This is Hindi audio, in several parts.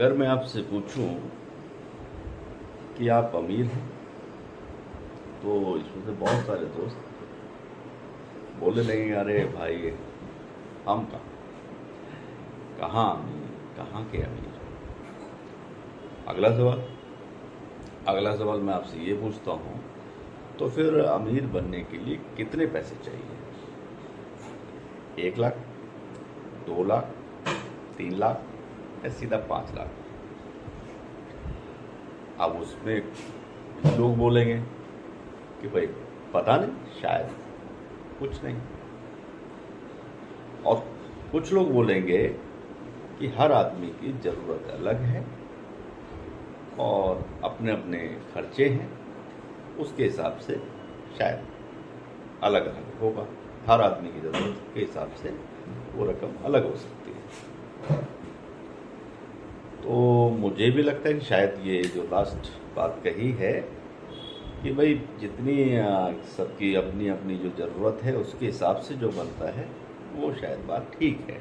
अगर मैं आपसे पूछूं कि आप अमीर हैं तो इसमें से बहुत सारे दोस्त बोले नहीं, अरे भाई हम कहाँ अमीर, कहाँ के अमीर। अगला सवाल मैं आपसे ये पूछता हूँ, तो फिर अमीर बनने के लिए कितने पैसे चाहिए? 1 लाख, 2 लाख, 3 लाख या सीधा 5 लाख? अब उसमें लोग बोलेंगे कि भाई पता नहीं, शायद कुछ नहीं। और कुछ लोग बोलेंगे कि हर आदमी की ज़रूरत अलग है और अपने अपने खर्चे हैं, उसके हिसाब से शायद अलग अलग होगा। हर आदमी की ज़रूरत के हिसाब से वो रकम अलग हो सकती है। तो मुझे भी लगता है कि शायद ये जो लास्ट बात कही है कि भाई जितनी सबकी अपनी अपनी जो ज़रूरत है उसके हिसाब से जो बनता है वो शायद बात ठीक है।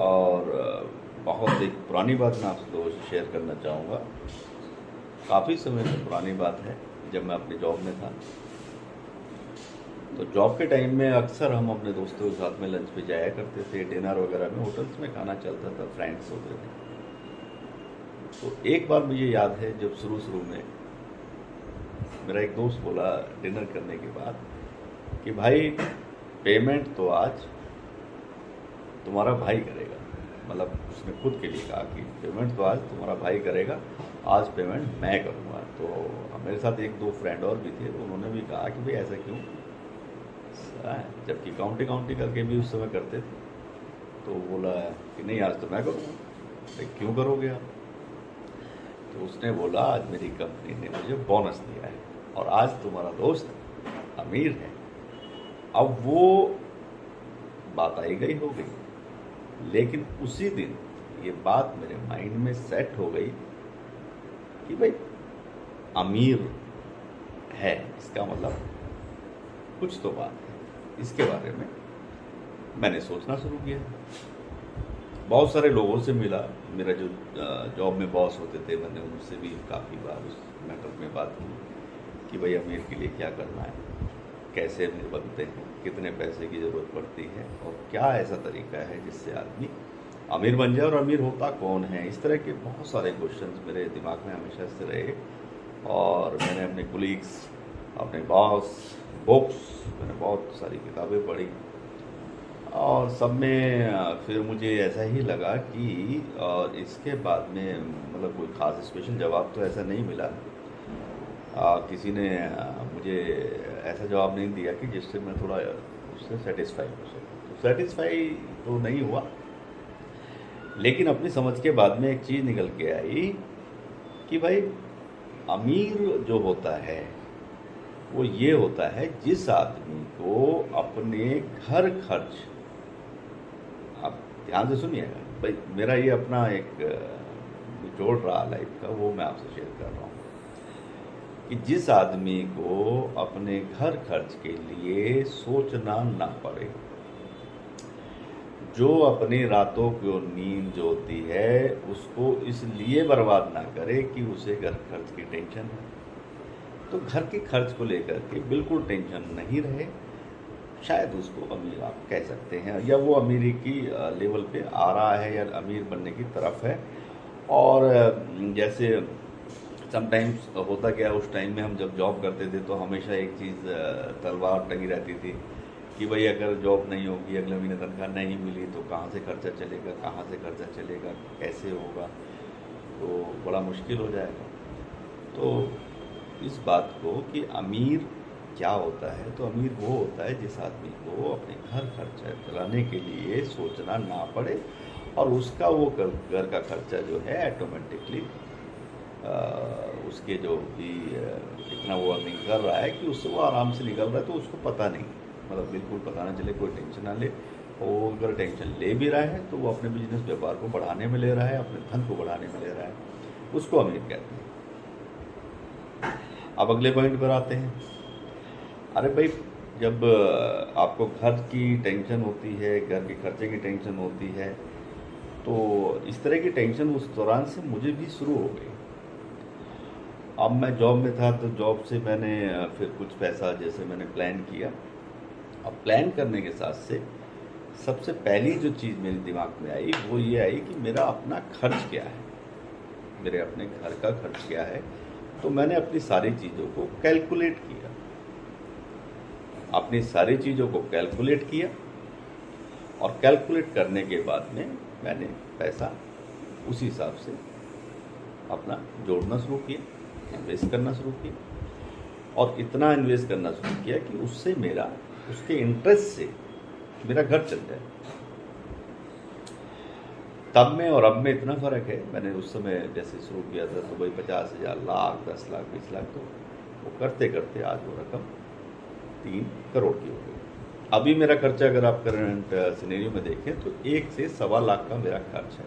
और बहुत एक पुरानी बात मैं आप लोगों से शेयर करना चाहूँगा। काफ़ी समय से पुरानी बात है, जब मैं अपने जॉब में था तो जॉब के टाइम में अक्सर हम अपने दोस्तों के साथ में लंच पे जाया करते थे। डिनर वगैरह में होटल्स में खाना चलता था, फ्रेंड्स होते थे। तो एक बार मुझे याद है, जब शुरू में मेरा एक दोस्त बोला डिनर करने के बाद कि भाई पेमेंट तो आज तुम्हारा भाई करेगा। मतलब उसने खुद के लिए कहा कि पेमेंट तो आज तुम्हारा भाई करेगा, आज पेमेंट मैं करूँगा। तो मेरे साथ एक दो फ्रेंड और भी थे, तो उन्होंने भी कहा कि भाई ऐसा क्यों, जबकि काउंटी करके भी उस समय करते थे। तो बोला कि नहीं, आज तो मैं करूँगा। क्यों करोगे आप? तो उसने बोला आज मेरी कंपनी ने मुझे बोनस दिया है और आज तुम्हारा दोस्त अमीर है। अब वो बात आई गई हो गई, लेकिन उसी दिन ये बात मेरे माइंड में सेट हो गई कि भाई अमीर है, इसका मतलब कुछ तो बात है। इसके बारे में मैंने सोचना शुरू किया। बहुत सारे लोगों से मिला, मेरा जो जॉब में बॉस होते थे, मैंने उनसे भी काफ़ी बार उस मैटर में बात की कि भाई अमीर के लिए क्या करना है, कैसे अमीर बनते हैं, कितने पैसे की ज़रूरत पड़ती है और क्या ऐसा तरीका है जिससे आदमी अमीर बन जाए और अमीर होता कौन है। इस तरह के बहुत सारे क्वेश्चंस मेरे दिमाग में हमेशा से रहे। और मैंने अपने कोलीग्स, अपने बॉस, बुक्स, मैंने बहुत सारी किताबें पढ़ी और सब में फिर मुझे ऐसा ही लगा कि और इसके बाद में मतलब कोई ख़ास स्पेशल जवाब तो ऐसा नहीं मिला। किसी ने मुझे ऐसा जवाब नहीं दिया कि जिससे मैं थोड़ा उससे सेटिस्फाई हो सकूँ। तो सेटिस्फाई तो नहीं हुआ, लेकिन अपनी समझ के बाद में एक चीज़ निकल के आई कि भाई अमीर जो होता है वो ये होता है जिस आदमी को अपने घर खर्च, आप ध्यान से सुनिएगा भाई, मेरा ये अपना एक निचोड़ रहा लाइफ का, वो मैं आपसे शेयर कर रहा हूँ कि जिस आदमी को अपने घर खर्च के लिए सोचना ना पड़े, जो अपनी रातों की नींद जो होती है उसको इसलिए बर्बाद ना करे कि उसे घर खर्च की टेंशन है, तो घर के खर्च को लेकर के बिल्कुल टेंशन नहीं रहे, शायद उसको अमीर आप कह सकते हैं, या वो अमीरी की लेवल पे आ रहा है या अमीर बनने की तरफ है। और जैसे समटाइम्स होता क्या, उस टाइम में हम जब जॉब करते थे तो हमेशा एक चीज़ तलवार टंगी रहती थी कि भाई अगर जॉब नहीं होगी, अगले महीने तनख्वाह नहीं मिली तो कहाँ से खर्चा चलेगा, कहाँ से खर्चा चलेगा, कैसे होगा, तो बड़ा मुश्किल हो जाएगा। तो इस बात को कि अमीर क्या होता है, तो अमीर वो होता है जिस आदमी को अपने घर खर्चा चलाने के लिए सोचना ना पड़े और उसका वो घर का खर्चा जो है ऑटोमेटिकली उसके जो भी इतना वो अर्निंग कर रहा है कि उससे वो आराम से निकल रहा है, तो उसको पता नहीं, मतलब बिल्कुल पता ना चले, कोई टेंशन ना ले। और वो अगर टेंशन ले भी रहा है तो वो अपने बिजनेस व्यापार को बढ़ाने में ले रहा है, अपने धन को बढ़ाने में ले रहा है, उसको अमीर कहते हैं। अब अगले पॉइंट पर आते हैं। अरे भाई, जब आपको घर की टेंशन होती है, घर के खर्चे की टेंशन होती है, तो इस तरह की टेंशन उस दौरान से मुझे भी शुरू हो गई। अब मैं जॉब में था तो जॉब से मैंने फिर कुछ पैसा जैसे मैंने प्लान किया। अब प्लान करने के साथ से सबसे पहली जो चीज़ मेरे दिमाग में आई वो ये आई कि मेरा अपना खर्च क्या है, मेरे अपने घर का खर्च क्या है। तो मैंने अपनी सारी चीज़ों को कैलकुलेट किया, अपनी सारी चीज़ों को कैलकुलेट किया और कैलकुलेट करने के बाद में मैंने पैसा उसी हिसाब से अपना जोड़ना शुरू किया, इन्वेस्ट करना शुरू किया और इतना इन्वेस्ट करना शुरू किया कि उससे मेरा, उसके इंटरेस्ट से मेरा घर चल जाए। तब में और अब में इतना फ़र्क है। मैंने उस समय जैसे शुरू किया था तो वही 50,000, लाख, 10 लाख, 20 लाख, तो वो करते करते आज वो रकम 3 करोड़ की हो गई। अभी मेरा खर्चा अगर आप करंट सिनेरियो में देखें तो 1 से सवा लाख का मेरा खर्च है।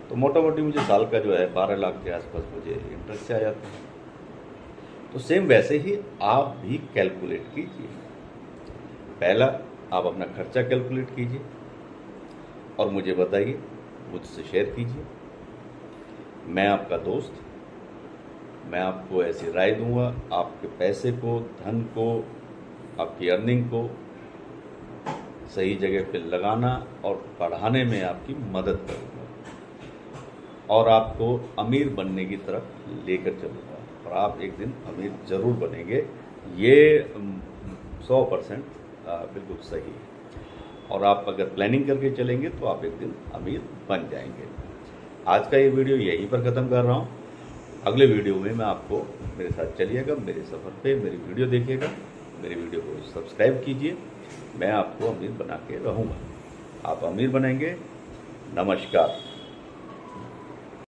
तो मोटा मोटी मुझे साल का जो है 12 लाख के आसपास मुझे इंटरेस्ट से आ जाता है। तो सेम वैसे ही आप भी कैलकुलेट कीजिए। पहला आप अपना खर्चा कैलकुलेट कीजिए और मुझे बताइए, मुझसे शेयर कीजिए। मैं आपका दोस्त, मैं आपको ऐसी राय दूंगा, आपके पैसे को, धन को, आपकी अर्निंग को सही जगह पे लगाना और बढ़ाने में आपकी मदद करूंगा और आपको अमीर बनने की तरफ लेकर चलूँगा और आप एक दिन अमीर जरूर बनेंगे। ये 100% बिल्कुल सही है और आप अगर प्लानिंग करके चलेंगे तो आप एक दिन अमीर बन जाएंगे। आज का ये वीडियो यहीं पर ख़त्म कर रहा हूँ। अगले वीडियो में मैं आपको, मेरे साथ चलिएगा, मेरे सफ़र पे मेरी वीडियो देखिएगा, मेरी वीडियो को सब्सक्राइब कीजिए। मैं आपको अमीर बना के रहूँगा, आप अमीर बनेंगे। नमस्कार।